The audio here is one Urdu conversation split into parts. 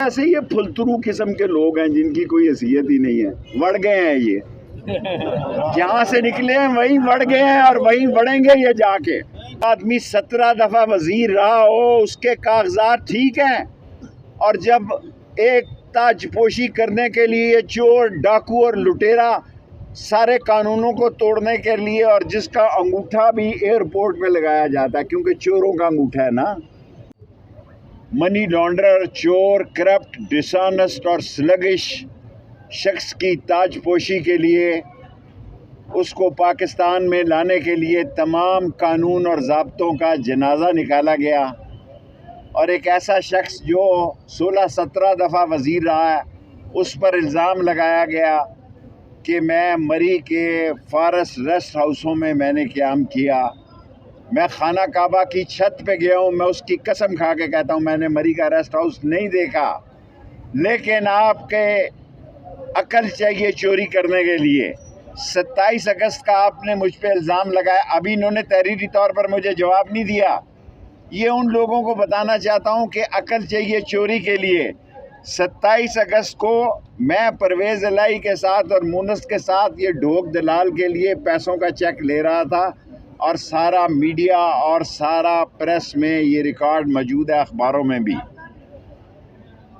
ایسے یہ پھلترو قسم کے لوگ ہیں جن کی کوئی حیثیت ہی نہیں ہے، بڑھ گئے ہیں یہ، جہاں سے نکلے ہیں وہیں بڑھ گئے ہیں اور وہیں بڑھیں گے یہ جا کے۔ آدمی 17 دفعہ وزیر رہا ہو، اس کے کاغذات ٹھیک ہیں، اور جب ایک تاج پوشی کرنے کے لیے چور ڈاکو اور لٹیرا سارے قانونوں کو توڑنے کے لیے، اور جس کا انگوٹھا بھی ایئرپورٹ پہ لگایا جاتا ہے کیونکہ چوروں کا انگوٹھا ہے نا، منی لانڈرر، چور، کرپٹ، ڈسانسٹ اور سلگش شخص کی تاج پوشی کے لیے، اس کو پاکستان میں لانے کے لیے تمام قانون اور ضابطوں کا جنازہ نکالا گیا، اور ایک ایسا شخص جو 16-17 دفعہ وزیر رہا ہے اس پر الزام لگایا گیا کہ میں مری کے فارس ریسٹ ہاؤسوں میں نے قیام کیا، میں خانہ کعبہ کی چھت پہ گیا ہوں، میں اس کی قسم کھا کے کہتا ہوں میں نے مری کا ریسٹ ہاؤس نہیں دیکھا، لیکن آپ کے عقل چاہیے چوری کرنے کے لیے۔ 27 اگست کا آپ نے مجھ پہ الزام لگایا، ابھی انہوں نے تحریری طور پر مجھے جواب نہیں دیا۔ یہ ان لوگوں کو بتانا چاہتا ہوں کہ عقل چاہیے چوری کے لیے۔ 27 اگست کو میں پرویز الہی کے ساتھ اور مونس کے ساتھ یہ ڈھوک دلال کے لیے پیسوں کا چیک لے رہا تھا، اور سارا میڈیا اور سارا پریس میں یہ ریکارڈ موجود ہے، اخباروں میں بھی۔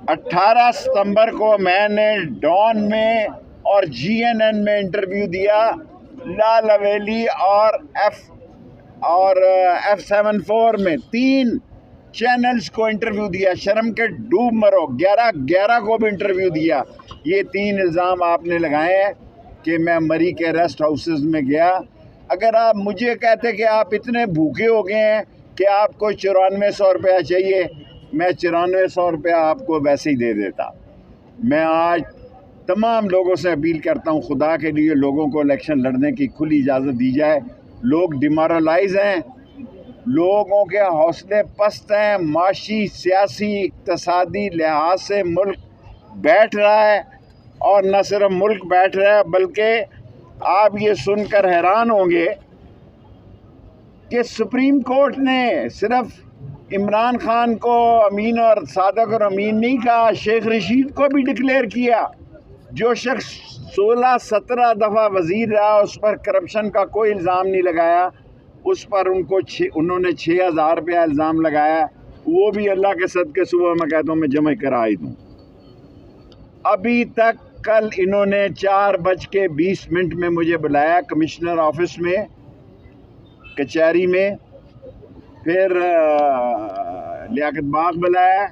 18 ستمبر کو میں نے ڈان میں اور GNN میں انٹرویو دیا، لال حویلی اور F74 میں 3 چینلز کو انٹرویو دیا، شرم کے ڈوب مرو، 11 کو بھی انٹرویو دیا۔ یہ 3 الزام آپ نے لگائے ہیں کہ میں مری کے ریسٹ ہاؤسز میں گیا۔ اگر آپ مجھے کہتے کہ آپ اتنے بھوکے ہو گئے ہیں کہ آپ کو 9400 روپیہ چاہیے، میں 9400 روپیہ آپ کو ویسے ہی دے دیتا۔ میں آج تمام لوگوں سے اپیل کرتا ہوں، خدا کے لیے لوگوں کو الیکشن لڑنے کی کھلی اجازت دی جائے۔ لوگ ڈیمورلائز ہیں، لوگوں کے حوصلے پست ہیں، معاشی، سیاسی، اقتصادی لحاظ سے ملک بیٹھ رہا ہے، اور نہ صرف ملک بیٹھ رہا ہے بلکہ آپ یہ سن کر حیران ہوں گے کہ سپریم کورٹ نے صرف عمران خان کو امین اور صادق اور امین نہیں کہا، شیخ رشید کو بھی ڈکلیئر کیا۔ جو شخص 16-17 دفعہ وزیر رہا اس پر کرپشن کا کوئی الزام نہیں لگایا، اس پر انہوں نے 6000 روپیہ الزام لگایا، وہ بھی اللہ کے صدقے صبح میں کہتا ہوں میں جمع کرا ہی دوں۔ ابھی تک کل انہوں نے 4:20 میں مجھے بلایا کمشنر آفس میں، کچہری میں، پھر لیاقت باغ بلایا،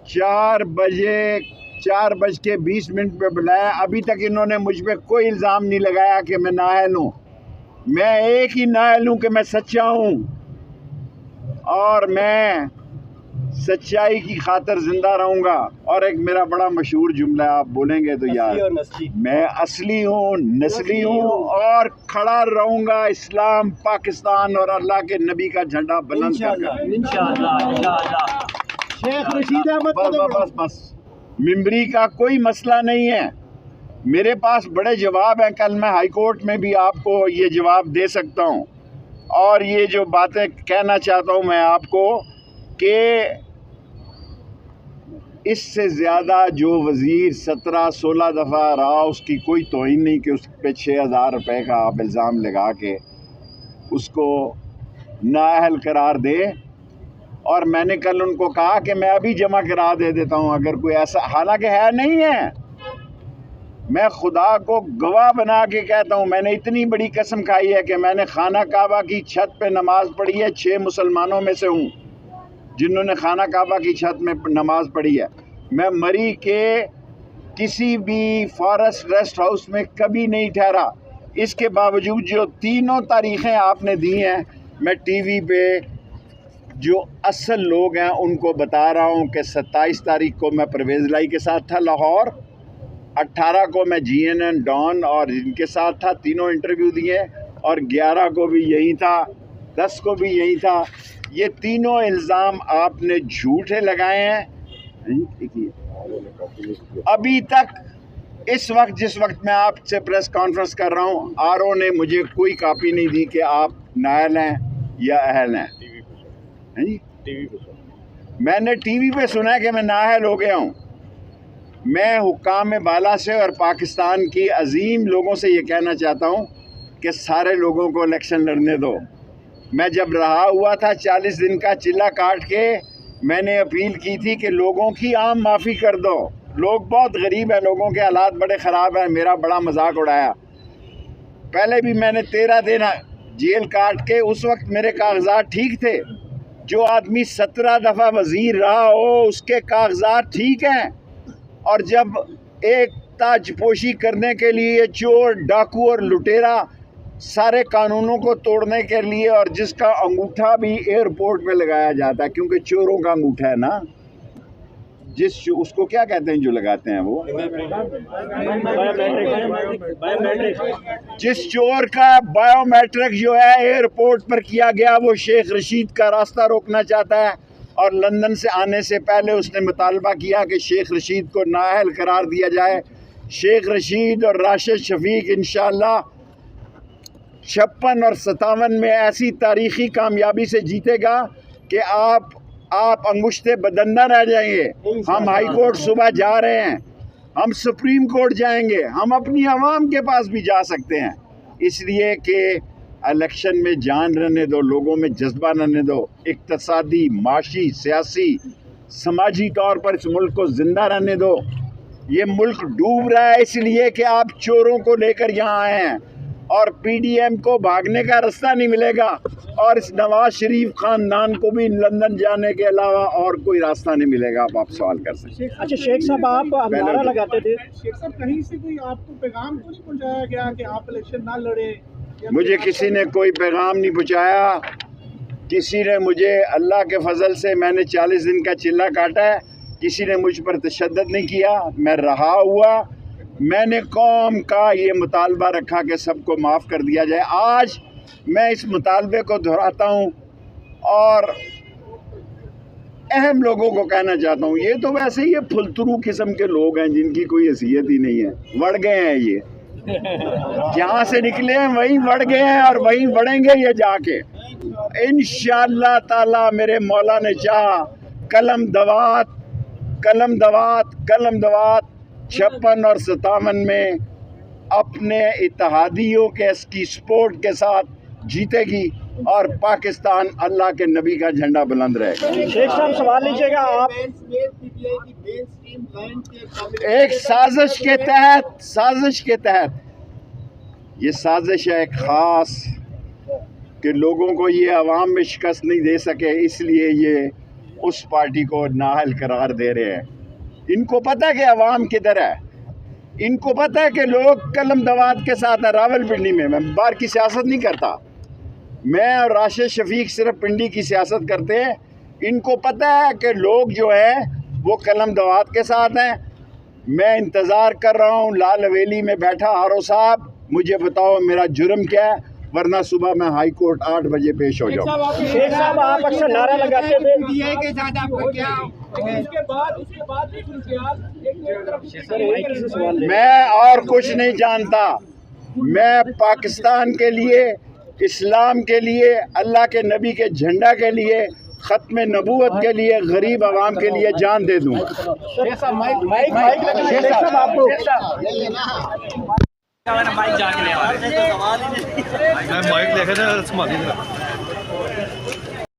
4:20 پہ بلایا۔ ابھی تک انہوں نے مجھ پہ کوئی الزام نہیں لگایا کہ میں نااہل ہوں۔ میں ایک ہی نااہل ہوں کہ میں سچا ہوں، اور میں سچائی کی خاطر زندہ رہوں گا۔ اور ایک میرا بڑا مشہور جملہ ہے، آپ بولیں گے تو یار، میں اصلی ہوں، نسلی ہوں، اور کھڑا رہوں گا اسلام، پاکستان اور اللہ کے نبی کا جھنڈا بلند کر کر۔ بس ممبری کا کوئی مسئلہ نہیں ہے، میرے پاس بڑے جواب ہیں، کل میں ہائی کورٹ میں بھی آپ کو یہ جواب دے سکتا ہوں۔ اور یہ جو باتیں کہنا چاہتا ہوں میں آپ کو کہ اس سے زیادہ جو وزیر 17-16 دفعہ رہا اس کی کوئی توہین نہیں کہ اس پہ 6000 روپے کا آپ الزام لگا کے اس کو نااہل قرار دے۔ اور میں نے کل ان کو کہا کہ میں ابھی جمع کرا دے دیتا ہوں اگر کوئی ایسا، حالانکہ ہے نہیں ہے۔ میں خدا کو گواہ بنا کے کہتا ہوں، میں نے اتنی بڑی قسم کھائی ہے کہ میں نے خانہ کعبہ کی چھت پہ نماز پڑھی ہے، 6 مسلمانوں میں سے ہوں جنہوں نے خانہ کعبہ کی چھت میں نماز پڑھی ہے۔ میں مری کے کسی بھی فارسٹ ریسٹ ہاؤس میں کبھی نہیں ٹھہرا۔ اس کے باوجود جو 3 تاریخیں آپ نے دی ہیں، میں ٹی وی پہ جو اصل لوگ ہیں ان کو بتا رہا ہوں کہ 27 تاریخ کو میں پرویز الہی کے ساتھ تھا لاہور، 18 کو میں GNN ڈان اور ان کے ساتھ تھا، 3 انٹرویو دیے، اور 11 کو بھی یہی تھا، 10 کو بھی یہی تھا۔ یہ 3 الزام آپ نے جھوٹے لگائے ہیں۔ ابھی تک اس وقت جس وقت میں آپ سے پریس کانفرنس کر رہا ہوں، RO نے مجھے کوئی کاپی نہیں دی کہ آپ نااہل ہیں یا اہل ہیں۔ میں نے ٹی وی پہ سنا ہے کہ میں نااہل ہو گیا ہوں. میں حکام بالا سے اور پاکستان کی عظیم لوگوں سے یہ کہنا چاہتا ہوں کہ سارے لوگوں کو الیکشن لڑنے دو. میں جب رہا ہوا تھا 40 دن کا چلہ کاٹ کے میں نے اپیل کی تھی کہ لوگوں کی عام معافی کر دو. لوگ بہت غریب ہیں, لوگوں کے حالات بڑے خراب ہیں. میرا بڑا مذاق اڑایا. پہلے بھی میں نے 13 دن جیل کاٹ کے, اس وقت میرے کاغذات ٹھیک تھے. جو آدمی 17 دفعہ وزیر رہا ہو اس کے کاغذات ٹھیک ہیں, اور جب ایک تاج پوشی کرنے کے لیے چور, ڈاکو اور لٹیرا سارے قانونوں کو توڑنے کے لیے, اور جس کا انگوٹھا بھی ایئرپورٹ پہ لگایا جاتا ہے کیونکہ چوروں کا انگوٹھا ہے نا, اس کو کیا کہتے ہیں جو لگاتے ہیں وہ, جس چور کا بایو میٹرک جو ہے ایئرپورٹ پر کیا گیا, وہ شیخ رشید کا راستہ روکنا چاہتا ہے. اور لندن سے آنے سے پہلے اس نے مطالبہ کیا کہ شیخ رشید کو نااہل قرار دیا جائے. شیخ رشید اور راشد شفیق انشاءاللہ 56 اور 57 میں ایسی تاریخی کامیابی سے جیتے گا کہ آپ انگشتے بدندہ رہ جائیں گے. ہم ہائی کورٹ صبح جا رہے ہیں, ہم سپریم کورٹ جائیں گے, ہم اپنی عوام کے پاس بھی جا سکتے ہیں. اس لیے کہ الیکشن میں جان رہنے دو, لوگوں میں جذبہ رہنے دو. اقتصادی, معاشی, سیاسی, سماجی طور پر اس ملک کو زندہ رہنے دو. یہ ملک ڈوب رہا ہے اس لیے کہ آپ چوروں کو لے کر یہاں آئے ہیں, اور پی ڈی ایم کو بھاگنے کا راستہ نہیں ملے گا, اور اس نواز شریف خاندان کو بھی لندن جانے کے علاوہ اور کوئی راستہ نہیں ملے گا. آپ سوال کر سکتے ہیں. اچھا شیخ صاحب, آپ نعرہ لگاتے تھے, شیخ صاحب کہیں سے کوئی آپ کو پیغام تو نہیں پہنچایا گیا کہ آپ الیکشن نہ لڑیں؟ مجھے کسی نے کوئی پیغام نہیں پہنچایا. کسی نے مجھے, اللہ کے فضل سے میں نے 40 دن کا چلہ کاٹا ہے, کسی نے مجھ پر تشدد نہیں کیا. میں رہا ہوا, میں نے قوم کا یہ مطالبہ رکھا کہ سب کو معاف کر دیا جائے. آج میں اس مطالبے کو دہراتا ہوں اور اہم لوگوں کو کہنا چاہتا ہوں. یہ تو ویسے ہی پھلترو قسم کے لوگ ہیں جن کی کوئی حیثیت ہی نہیں ہے. وڑ گئے ہیں یہ, جہاں سے نکلے ہیں وہیں وڑ گئے ہیں اور وہیں وڑیں گے یہ جا کے انشاءاللہ تعالی. میرے مولا نے چاہا قلم دوات 56 اور 57 میں اپنے اتحادیوں کے اس کی سپورٹ کے ساتھ جیتے گی, اور پاکستان اللہ کے نبی کا جھنڈا بلند رہے گا. شیخ صاحب سوال لیجیے گا. آپ ایک سازش کے تحت یہ سازش ہے ایک خاص کہ لوگوں کو یہ عوام میں شکست نہیں دے سکے, اس لیے یہ اس پارٹی کو نااہل قرار دے رہے ہیں. ان کو پتہ ہے کہ عوام کدھر ہے, ان کو پتہ ہے کہ لوگ قلم دوات کے ساتھ ہیں. راول پنڈی میں باہر کی سیاست نہیں کرتا, میں اور راشد شفیق صرف پنڈی کی سیاست کرتے ہیں. ان کو پتہ ہے کہ لوگ جو ہیں وہ قلم دوات کے ساتھ ہیں. میں انتظار کر رہا ہوں لال حویلی میں بیٹھا, ہارو صاحب مجھے بتاؤ میرا جرم کیا ہے, ورنہ صبح میں ہائی کورٹ 8 بجے پیش ہو جاؤں. شیخ صاحب آپ اکثر نعرہ لگاتے تھے, میں اور کچھ نہیں جانتا. میں پاکستان کے لیے, اسلام کے لیے, اللہ کے نبی کے جھنڈا کے لیے, ختم نبوت کے لیے, غریب عوام کے لیے جان دے دوں. مائک لے کے